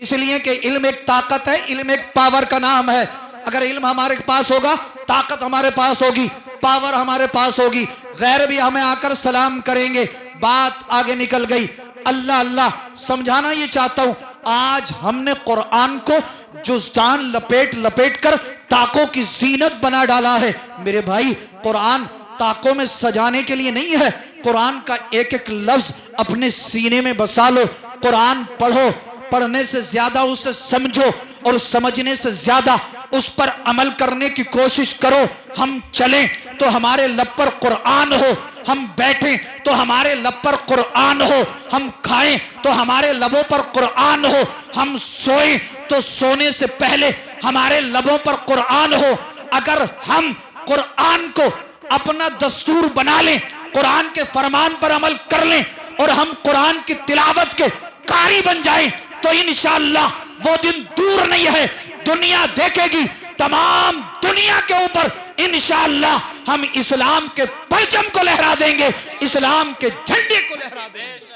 इसलिए कि इल्म एक ताकत है, इल्म एक पावर का नाम है। अगर इल्म हमारे पास होगा, ताकत हमारे पास होगी, पावर हमारे पास होगी, गैर भी हमें आकर सलाम करेंगे। बात आगे निकल गई। अल्लाह अल्लाह समझाना ये चाहता हूं, आज हमने कुरान को जुज़दान लपेट लपेट कर ताकों की जीनत बना डाला है। मेरे भाई, कुरान ताकों में सजाने के लिए नहीं है। कुरान का एक एक लफ्ज अपने सीने में बसा लो। कुरान पढ़ो, पढ़ने से ज्यादा उसे समझो और समझने से ज्यादा उस पर अमल करने की कोशिश करो। हम चलें तो हमारे लब पर कुरान हो, हम बैठें तो हमारे लब पर कुरान हो, हम खाएं तो हमारे लबों पर कुरान हो, हम सोएं तो सोने से पहले हमारे लबों पर कुरान हो। अगर हम कुरान को अपना दस्तूर बना लें, कुरान के फरमान पर अमल कर लें और हम कुरान की तिलावत के कारी बन जाएं, तो इंशाअल्लाह वो दिन दूर नहीं है। दुनिया देखेगी, तमाम दुनिया के ऊपर इंशाअल्लाह हम इस्लाम के परचम को लहरा देंगे, इस्लाम के झंडे को लहरा देंगे।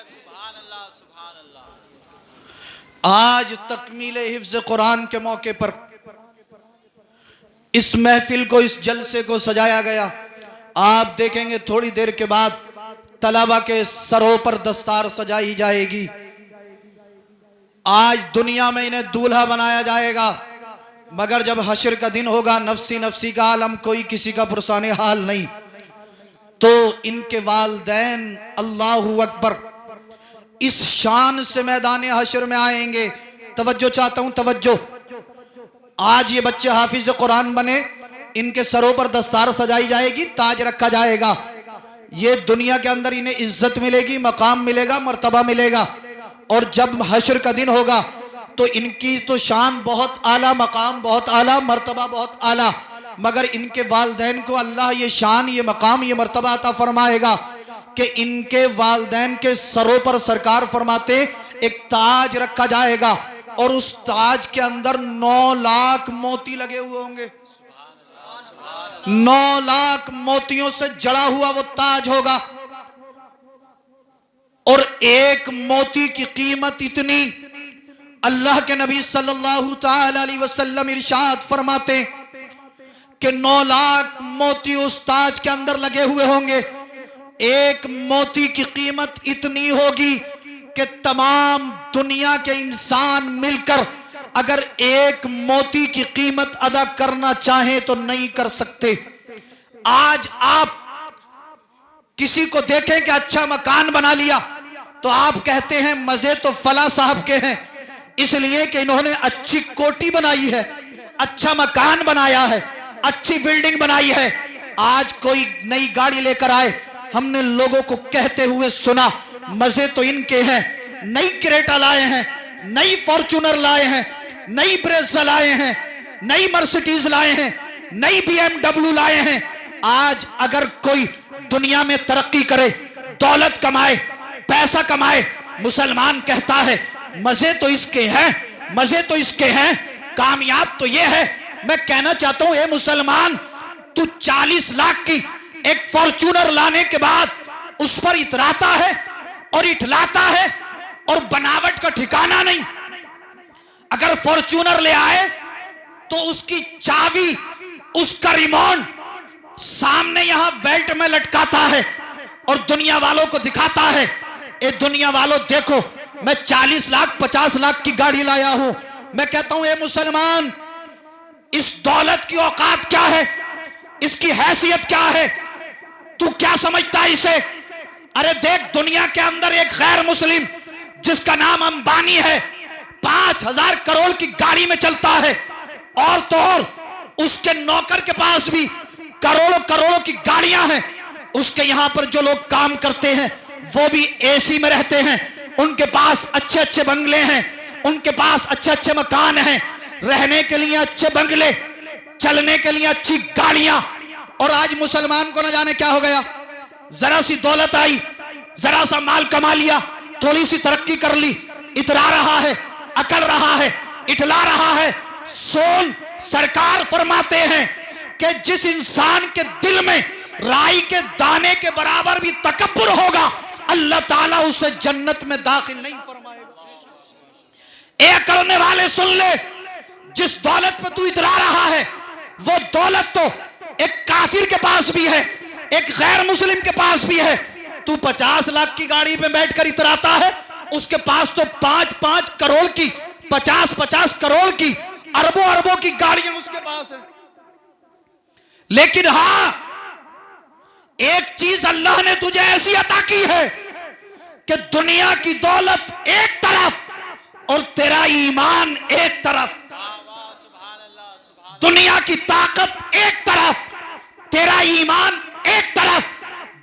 आज तकमील हिफ्ज़ कुरान के मौके पर इस महफिल को, इस जलसे को सजाया गया। आप देखेंगे थोड़ी देर के बाद तलबा के सरों पर दस्तार सजाई जाएगी। आज दुनिया में इन्हें दूल्हा बनाया जाएगा, मगर जब हश्र का दिन होगा, नफसी नफसी का आलम, कोई किसी का पुरसाने हाल नहीं, तो इनके वालदैन अल्लाहु अकबर इस शान से मैदान हश्र में आएंगे। तवज्जो चाहता हूं, तवज्जो। आज ये बच्चे हाफिज कुरान बने, इनके सरों पर दस्तार सजाई जाएगी, ताज रखा जाएगा। ये दुनिया के अंदर इन्हें इज्जत मिलेगी, मकाम मिलेगा, मर्तबा मिलेगा। और जब हश्र का दिन होगा तो इनकी तो शान बहुत आला, मकाम बहुत आला, मर्तबा बहुत आला, मगर इनके वालदैन को अल्लाह ये शान, ये मकाम, ये मर्तबा अता फरमाएगा कि इनके वालदैन के सरों पर सरकार फरमाते एक ताज रखा जाएगा और उस ताज के अंदर 9 लाख मोती लगे हुए होंगे। 9 लाख मोतियों से जड़ा हुआ वो ताज होगा और एक मोती की कीमत इतनी, अल्लाह के नबी सल्लल्लाहु ताला अलैहि वसल्लम इरशाद फरमाते कि 9 लाख मोती उस ताज के अंदर लगे हुए होंगे। एक मोती की कीमत इतनी होगी कि तमाम दुनिया के इंसान मिलकर अगर एक मोती की कीमत अदा करना चाहें तो नहीं कर सकते। आज आप किसी को देखें कि अच्छा मकान बना लिया तो आप कहते हैं मजे तो फला साहब के हैं, इसलिए कि इन्होंने अच्छी कोठी बनाई है, अच्छा मकान बनाया है, अच्छी बिल्डिंग बनाई है। आज कोई नई गाड़ी लेकर आए, हमने लोगों को कहते हुए सुना मजे तो इनके हैं, नई क्रेटा लाए हैं, नई फॉर्च्यूनर लाए हैं, नई ब्रेजा लाए हैं, नई मर्सिडीज लाए हैं, नई BMW लाए हैं। आज अगर कोई दुनिया में तरक्की करे, दौलत कमाए, पैसा कमाए, मुसलमान कहता है मजे तो इसके हैं, मजे तो इसके हैं, कामयाब तो ये है। मैं कहना चाहता हूं, ए मुसलमान, तू 40 लाख की एक फॉर्च्यूनर लाने के बाद उस पर इतराता है और इठलाता है और बनावट का ठिकाना नहीं। अगर फॉर्च्यूनर ले आए तो उसकी चाबी, उसका रिमोट सामने यहां बेल्ट में लटकाता है और दुनिया वालों को दिखाता है, ए दुनिया वालों देखो मैं 40 लाख 50 लाख की गाड़ी लाया हूं। मैं कहता हूं, ए मुसलमान, इस दौलत की औकात क्या है, इसकी हैसियत क्या है, तू क्या समझता है इसे? अरे देख, दुनिया के अंदर एक गैर मुस्लिम जिसका नाम अंबानी है, 5000 करोड़ की गाड़ी में चलता है, और तो और उसके नौकर के पास भी करोड़ों करोड़ों की गाड़ियां हैं। उसके यहां पर जो लोग काम करते हैं वो भी AC में रहते हैं, उनके पास अच्छे अच्छे बंगले हैं, उनके पास अच्छे अच्छे मकान हैं, रहने के लिए अच्छे बंगले, चलने के लिए अच्छी गाड़ियां। और आज मुसलमान को न जाने क्या हो गया, जरा सी दौलत आई, जरा सा माल कमा लिया, थोड़ी सी तरक्की कर ली, इतरा रहा है, अकल रहा है, इठला रहा है। सोन सरकार फरमाते हैं कि जिस इंसान के दिल में राई के दाने के बराबर भी तकब्बुर होगा, अल्लाह ताला उसे जन्नत में दाखिल नहीं फरमाएगा। ए करने वाले सुन ले, जिस दौलत पे तू इतरा रहा है वो दौलत तो एक काफिर के पास भी है, एक गैर मुस्लिम के पास भी है। तू 50 लाख की गाड़ी पे बैठकर इतराता है, उसके पास तो 5-5 करोड़ की, 50-50 करोड़ की, अरबों अरबों की गाड़ियां उसके पास है। लेकिन हां, एक चीज अल्लाह ने तुझे ऐसी अता की है कि दुनिया की दौलत एक तरफ और तेरा ईमान एक तरफ, दुनिया की ताकत एक तरफ, तेरा ईमान एक तरफ,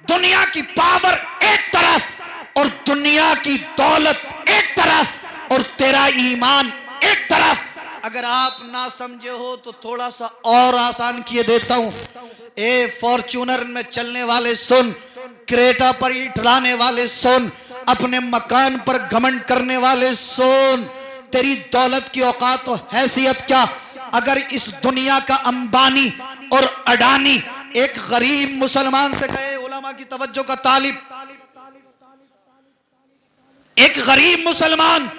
दुनिया की पावर एक तरफ और दुनिया की दौलत एक तरफ और तेरा ईमान एक तरफ। अगर आप ना समझे हो तो थोड़ा सा और आसान किए देता हूं। ए फॉर्च्यूनर में चलने वाले सुन, क्रेटा पर इठलाने वाले सुन, अपने मकान पर घमंड करने वाले सुन, तेरी दौलत की औकात और हैसियत क्या। अगर इस दुनिया का अंबानी और अडानी एक गरीब मुसलमान से कहे, उलमा की तवज्जो का तालिब, एक गरीब मुसलमान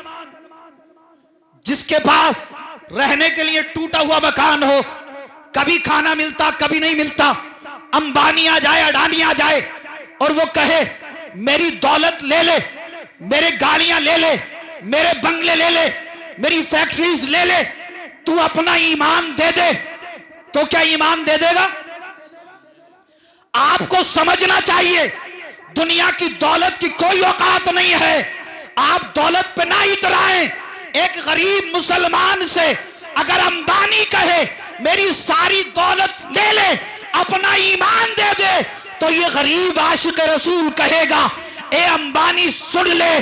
जिसके पास रहने के लिए टूटा हुआ मकान हो, कभी खाना मिलता कभी नहीं मिलता, अंबानी आ जाए अडानी आ जाए और वो कहे मेरी दौलत ले ले, मेरे गाड़ियां ले ले, मेरे बंगले ले ले, मेरी फैक्ट्रीज ले ले, तू अपना ईमान दे दे, तो क्या ईमान दे देगा? आपको समझना चाहिए दुनिया की दौलत की कोई औकात नहीं है। आप दौलत पे ना इतराएं। एक गरीब मुसलमान से अगर अंबानी कहे मेरी सारी दौलत ले ले, अपना ईमान दे दे, तो ये गरीब आशिक रसूल कहेगा, ए अंबानी सुन ले,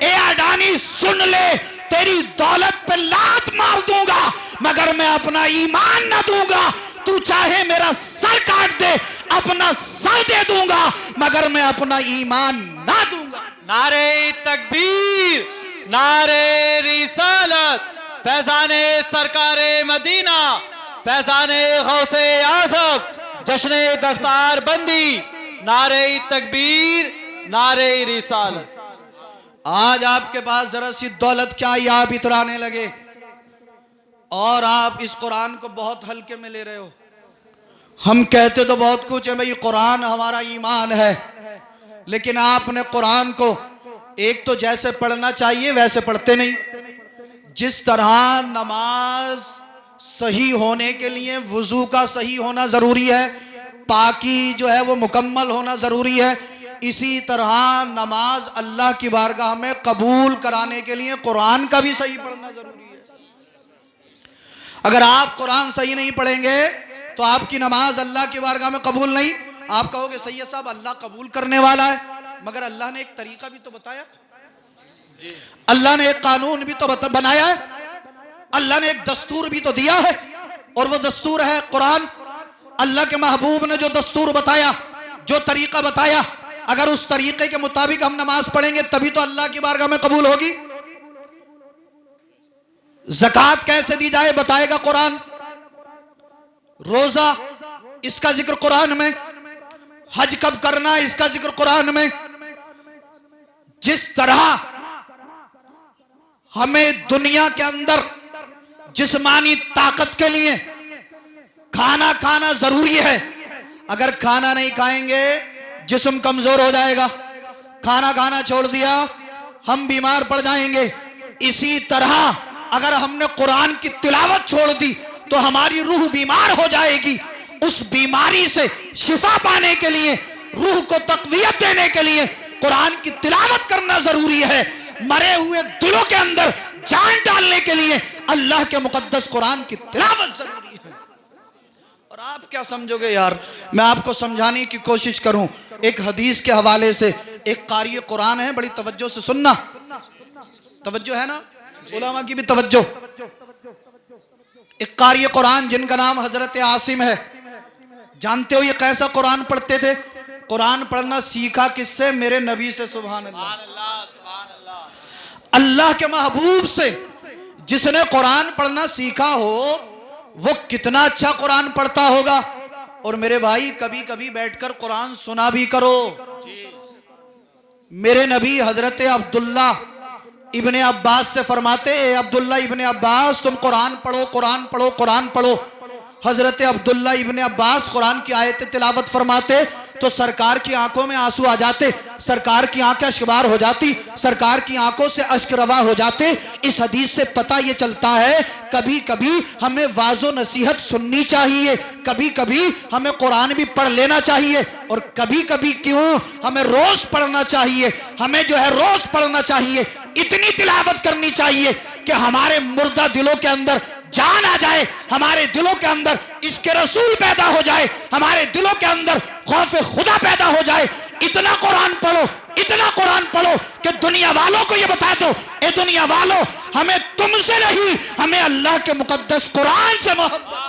ए अडानी सुन ले, तेरी दौलत पे लात मार दूंगा मगर मैं अपना ईमान ना दूंगा। तू चाहे मेरा सर काट दे, अपना सर दे दूंगा मगर मैं अपना ईमान ना दूंगा। नारे तकबीर, नारे रिसालत, फैजाने सरकारे मदीना, फैजाने गौसे आज़म, जश्ने दस्तार बंदी, नारे तकबीर, नारे रिसालत। आज आपके पास जरा सी दौलत क्या आई, आप इतराने लगे और आप इस कुरान को बहुत हल्के में ले रहे हो। हम कहते तो बहुत कुछ है भाई, कुरान हमारा ईमान है, लेकिन आपने कुरान को एक तो जैसे पढ़ना चाहिए वैसे पढ़ते नहीं। जिस तरह नमाज सही होने के लिए वुजू का सही होना जरूरी है, पाकी जो है वो मुकम्मल होना जरूरी है, इसी तरह नमाज अल्लाह की बारगाह में कबूल कराने के लिए कुरान का भी सही पढ़ना जरूरी है। अगर आप कुरान सही नहीं पढ़ेंगे तो आपकी नमाज अल्लाह की बारगाह में कबूल नहीं। आप कहोगे सैयद साहब अल्लाह कबूल करने वाला है, मगर अल्लाह ने एक तरीका भी तो बताया, अल्लाह ने एक कानून भी तो बनाया है, अल्लाह ने एक दस्तूर भी तो दिया है, और वो दस्तूर है कुरान। अल्लाह के महबूब ने जो दस्तूर बताया, जो तरीका बताया, अगर उस तरीके के मुताबिक हम नमाज पढ़ेंगे तभी तो अल्लाह की बारगाह में कबूल होगी। ज़कात कैसे दी जाए बताएगा कुरान, रोजा इसका जिक्र कुरान में, हज कब करना इसका जिक्र कुरान में। जिस तरह हमें दुनिया के अंदर जिस्मानी ताकत के लिए खाना खाना जरूरी है, अगर खाना नहीं खाएंगे जिस्म कमजोर हो जाएगा, खाना खाना छोड़ दिया हम बीमार पड़ जाएंगे। इसी तरह अगर हमने कुरान की तिलावत छोड़ दी तो हमारी रूह बीमार हो जाएगी। उस बीमारी से शिफा पाने के लिए, रूह को तकवीयत देने के लिए कुरान की तिलावत करना जरूरी है। मरे हुए दिलों के अंदर जान डालने के लिए अल्लाह के मुकद्दस कुरान की तिलावत जरूरी है। और आप क्या समझोगे यार, मैं आपको समझाने की कोशिश करूं एक हदीस के हवाले से। एक कारी कुरान है, बड़ी तवज्जो से सुनना, तवज्जो है ना, उलमा की भी तवज्जो। एक कारी कुरान जिनका नाम हजरत आसिम है, जानते हो ये कैसा कुरान पढ़ते थे? कुरान पढ़ना सीखा किससे? मेरे नबी से। सुभान अल्लाह, अल्लाह के महबूब से। जिसने कुरान पढ़ना सीखा हो वो कितना अच्छा कुरान पढ़ता होगा। और मेरे भाई कभी कभी बैठकर कुरान सुना भी करो। मेरे नबी हजरत अब्दुल्ला इब्ने अब्बास से फरमाते, ए अब्दुल्ला इब्ने अब्बास, तुम कुरान पढ़ो, कुरान पढ़ो, कुरान पढ़ो। हजरत अब्दुल्ला इब्ने अब्बास कुरान की आयतें तिलावत फरमाते तो सरकार की आंखों में आंसू आ जाते, सरकार की आंखें अश्कबार हो जाती, सरकार की आंखों से अश्क रवा हो जाते। इस हदीस से पता ये चलता है कभी कभी हमें वाज़ो नसीहत सुननी चाहिए, कभी कभी हमें कुरान भी पढ़ लेना चाहिए, और कभी कभी क्यों हमें रोज पढ़ना चाहिए, हमें जो है रोज पढ़ना चाहिए। इतनी तिलावत करनी चाहिए कि हमारे मुर्दा दिलों के अंदर जान आ जाए, हमारे दिलों के अंदर इसके रसूल पैदा हो जाए, हमारे दिलों के अंदर खौफ खुदा पैदा हो जाए। इतना कुरान पढ़ो, इतना कुरान पढ़ो कि दुनिया वालों को ये बता दो, ए दुनिया वालों, हमें तुमसे नहीं, हमें अल्लाह के मुकद्दस कुरान से मोहब्बत।